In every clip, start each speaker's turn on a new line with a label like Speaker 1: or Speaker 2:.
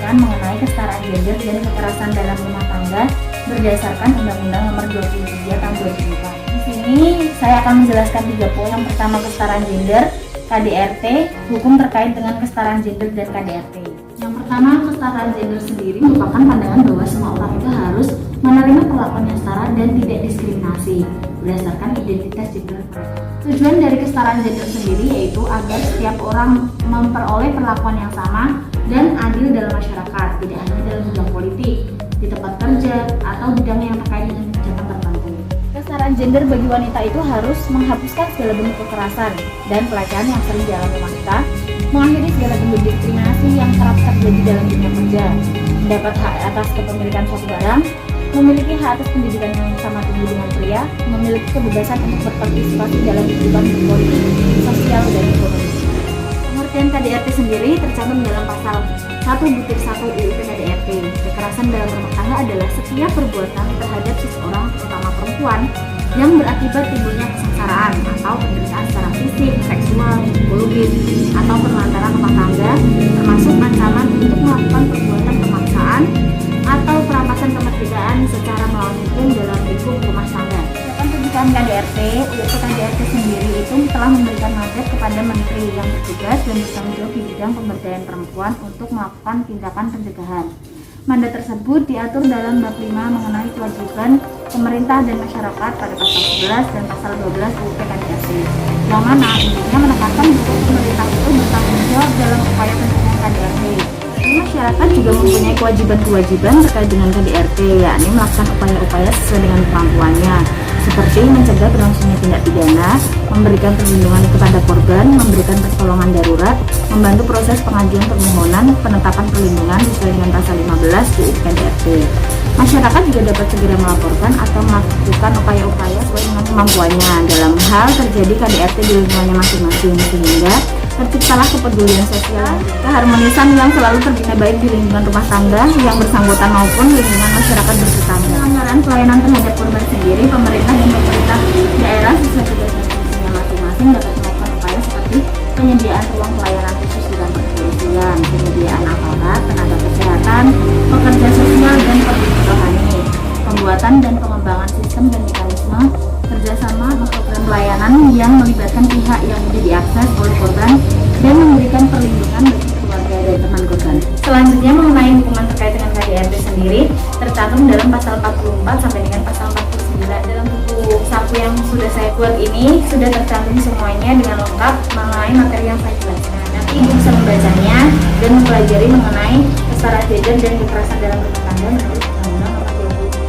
Speaker 1: mengaturkan mengenai kesetaraan gender dan kekerasan dalam rumah tangga berdasarkan Undang-Undang Nomor 23 Tahun 2004. Di sini saya akan menjelaskan 3 poin. Yang pertama, kesetaraan gender, KDRT, hukum terkait dengan kesetaraan gender dan KDRT. Yang pertama, kesetaraan gender sendiri merupakan pandangan bahwa semua orang itu harus menerima perlakuan yang setara dan tidak diskriminasi berdasarkan identitas gender. Tujuan dari kesetaraan gender sendiri yaitu agar setiap orang memperoleh perlakuan yang sama dan adil dalam masyarakat, tidak hanya dalam bidang politik, di tempat kerja, atau bidang yang terkait dengan kebijakan tertentu. Kesetaraan gender bagi wanita itu harus menghapuskan segala bentuk kekerasan dan pelecehan yang sering dialami wanita, mengakhiri segala bentuk diskriminasi yang kerap terjadi dalam dunia kerja, mendapat hak atas kepemilikan suatu barang, memiliki hak atas pendidikan yang sama tinggi dengan pria, memiliki kebebasan untuk berpartisipasi dalam kehidupan politik, sosial, dan ekonomi. Pengertian KDRT sendiri tercantum dalam pasal 1/1 UU KDRT. Kekerasan dalam rumah tangga adalah setiap perbuatan terhadap seseorang, terutama perempuan, yang berakibat timbulnya kesengsaraan atau penderitaan secara fisik, seksual, psikologis, atau penelantaran rumah tangga, termasuk ancaman untuk melakukan perbuatan pemaksaan atau perampasan kemerdekaan secara melawan hukum dalam lingkup rumah tangga. Pendidikan KDRT, UU KDRT sendiri itu telah memberikan mandat kepada menteri yang bertugas dan bertanggung jawab di bidang pemberdayaan perempuan untuk melakukan tindakan pencegahan. Mandat tersebut diatur dalam bab 5 mengenai kewajiban pemerintah dan masyarakat pada pasal 11 dan pasal 12 UU KDRT, yang mana intinya menekankan bahwa pemerintah itu bertanggung jawab dalam upaya pencegahan KDRT. Masyarakat juga mempunyai kewajiban-kewajiban terkait dengan KDRT, yakni melakukan upaya-upaya sesuai dengan kemampuannya, seperti mencegah berlangsungnya tindak pidana, memberikan perlindungan kepada korban, memberikan pertolongan darurat, membantu proses pengajuan permohonan penetapan perlindungan sesuai dengan pasal 15 UU KDRT. Masyarakat juga dapat segera melaporkan atau melakukan upaya-upaya sesuai dengan kemampuannya dalam hal terjadi KDRT di lingkungannya masing-masing, sehingga terciptalah kepedulian sosial, keharmonisan yang selalu terbina baik di lingkungan rumah tangga yang bersangkutan maupun lingkungan masyarakat bertetangga. Pelanggaran pelayanan terhadap korban sendiri, pemerintah dan pemerintah daerah sesuai tugas dan fungsinya masing-masing dapat melakukan upaya seperti penyediaan ruang pelayanan khusus di kantor kepolisian, penyediaan aparat, tenaga kesehatan, pekerja sosial dan penduduk rohani, pembuatan dan pengembangan sistem dan mekanisme kerjasama program pelayanan yang melibatkan pihak yang mudah diakses oleh korban dan memberikan perlindungan bagi keluarga dan teman korban. Selanjutnya mengenai hukuman terkait dengan KDRT sendiri tercantum dalam pasal 44 sampai dengan pasal 49. Dalam buku saku yang sudah saya buat ini sudah tercantum semuanya dengan lengkap mengenai materi yang saya jelaskan. Nanti ibu bisa membacanya dan mempelajari mengenai kesetaraan gender dan kekerasan dalam rumah tangga menurut Undang-Undang Nomor 23.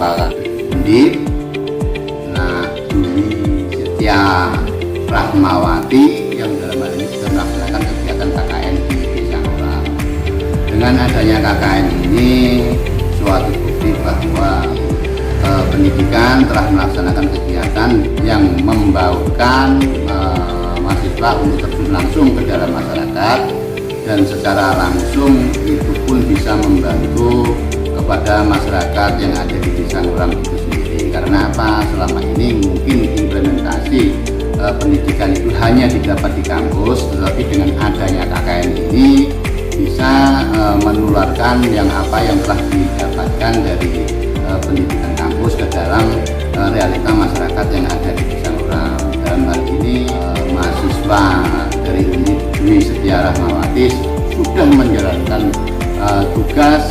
Speaker 2: mahasiswa Undip. Nah, Dwi Setia Rahmawati yang dalam hal ini sudah melaksanakan kegiatan KKN di Desa Ngoram. Dengan adanya KKN ini suatu bukti bahwa pendidikan telah melaksanakan kegiatan yang membaurkan mahasiswa untuk terjun langsung ke dalam masyarakat, dan secara langsung itu pun bisa membantu kepada masyarakat yang ada di Desa Ngoram itu sendiri. Karena apa? Selama ini mungkin implementasi pendidikan itu hanya didapat di kampus, tetapi dengan adanya KKN ini bisa menularkan yang telah didapatkan dari pendidikan kampus ke dalam realita masyarakat yang ada di Desa Ngoram. Dalam hal ini mahasiswa dari Undip Dwi Setia Rahmawati sudah menjalankan tugas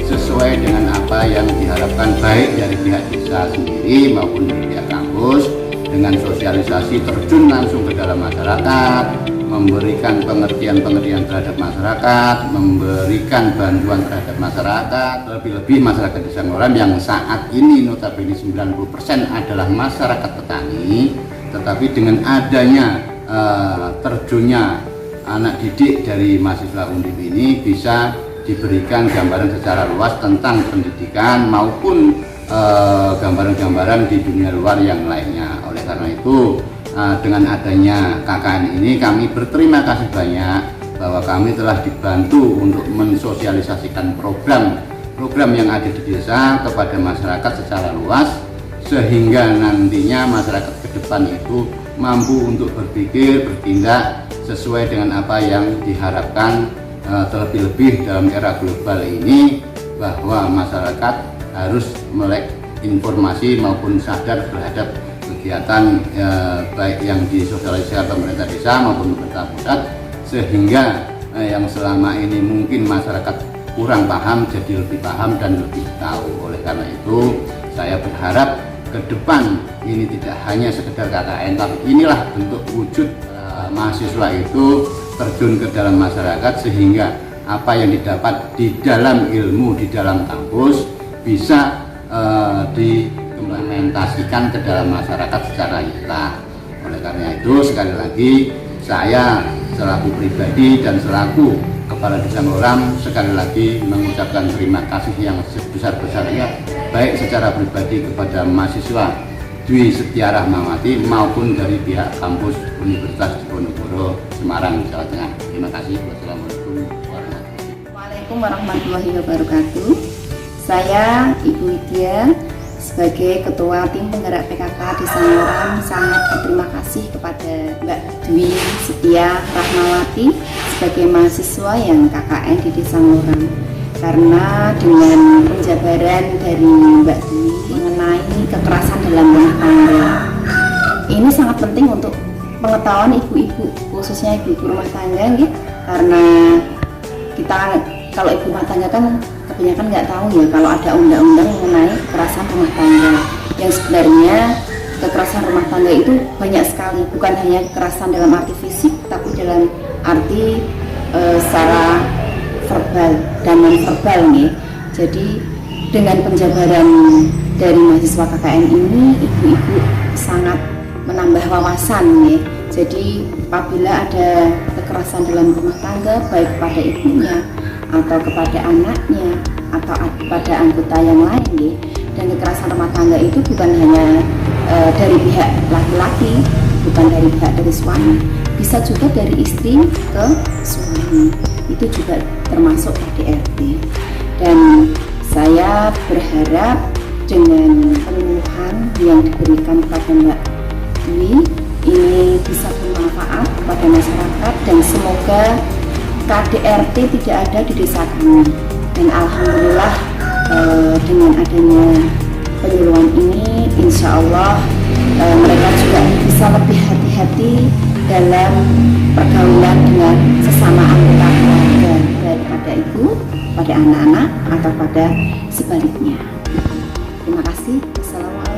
Speaker 2: sesuai dengan apa yang diharapkan baik dari pihak desa sendiri maupun dari pihak kampus, dengan sosialisasi terjun langsung ke dalam masyarakat, memberikan pengertian terhadap masyarakat, memberikan bantuan terhadap masyarakat, lebih-lebih masyarakat Desa Ngoram yang saat ini notabene 90% adalah masyarakat petani, tetapi dengan adanya terjunnya anak didik dari mahasiswa Undip ini bisa diberikan gambaran secara luas tentang pendidikan maupun gambaran-gambaran di dunia luar yang lainnya. Oleh karena itu, dengan adanya KKN ini kami berterima kasih banyak bahwa kami telah dibantu untuk mensosialisasikan program yang ada di desa kepada masyarakat secara luas, sehingga nantinya masyarakat ke depan itu mampu untuk berpikir, bertindak sesuai dengan apa yang diharapkan, terlebih-lebih dalam era global ini, bahwa masyarakat harus melek informasi maupun sadar terhadap kegiatan baik yang disosialisasikan pemerintah desa maupun pemerintah pusat, sehingga yang selama ini mungkin masyarakat kurang paham jadi lebih paham dan lebih tahu. Oleh karena itu saya berharap ke depan ini tidak hanya sekedar KKN, tapi inilah bentuk wujud mahasiswa itu terjun ke dalam masyarakat, sehingga apa yang didapat di dalam ilmu di dalam kampus bisa diimplementasikan ke dalam masyarakat secara nyata. Oleh karena itu sekali lagi saya selaku pribadi dan selaku Kepala Desa Ngoram sekali lagi mengucapkan terima kasih yang sebesar-besarnya, baik secara pribadi kepada mahasiswa Dwi Setia Rahmawati maupun dari pihak kampus Universitas Diponegoro Semarang, Jawa Tengah. Terima kasih.
Speaker 3: Wassalamualaikum warahmatullahi wabarakatuh. Saya Ibu Widya sebagai Ketua Tim Penggerak PKK Desa Ngoram sangat berterima kasih kepada Mbak Dwi Setia Rahmawati sebagai mahasiswa yang KKN di Desa Ngoram, karena dengan penjabaran dari Mbak Dwi mengenai kekerasan dalam rumah tangga ini sangat penting untuk pengetahuan ibu-ibu, khususnya ibu-ibu rumah tangga gitu. Karena kita kalau ibu rumah tangga kan kebanyakan nggak tahu ya kalau ada undang-undang mengenai kekerasan rumah tangga, yang sebenarnya kekerasan rumah tangga itu banyak sekali, bukan hanya kekerasan dalam arti fisik tapi dalam arti secara verbal dan non verbal nih. Jadi dengan penjabaran dari mahasiswa KKN ini, ibu-ibu sangat menambah wawasan nih. Jadi apabila ada kekerasan dalam rumah tangga baik kepada ibunya atau kepada anaknya atau pada anggota yang lain nih, dan kekerasan rumah tangga itu bukan hanya dari pihak laki-laki, bukan dari pihak dari suami, bisa juga dari istri ke suami, itu juga termasuk KDRT. Dan saya berharap dengan penyuluhan yang diberikan kepada Mbak Dwi ini bisa bermanfaat kepada masyarakat, dan semoga KDRT tidak ada di desa kami. Dan alhamdulillah dengan adanya penyuluhan ini, insya Allah mereka juga bisa lebih hati-hati dalam pergaulan dengan sesama anggota keluarga, baik pada ibu, pada anak-anak, atau pada sebaliknya. Terima kasih. Assalamualaikum.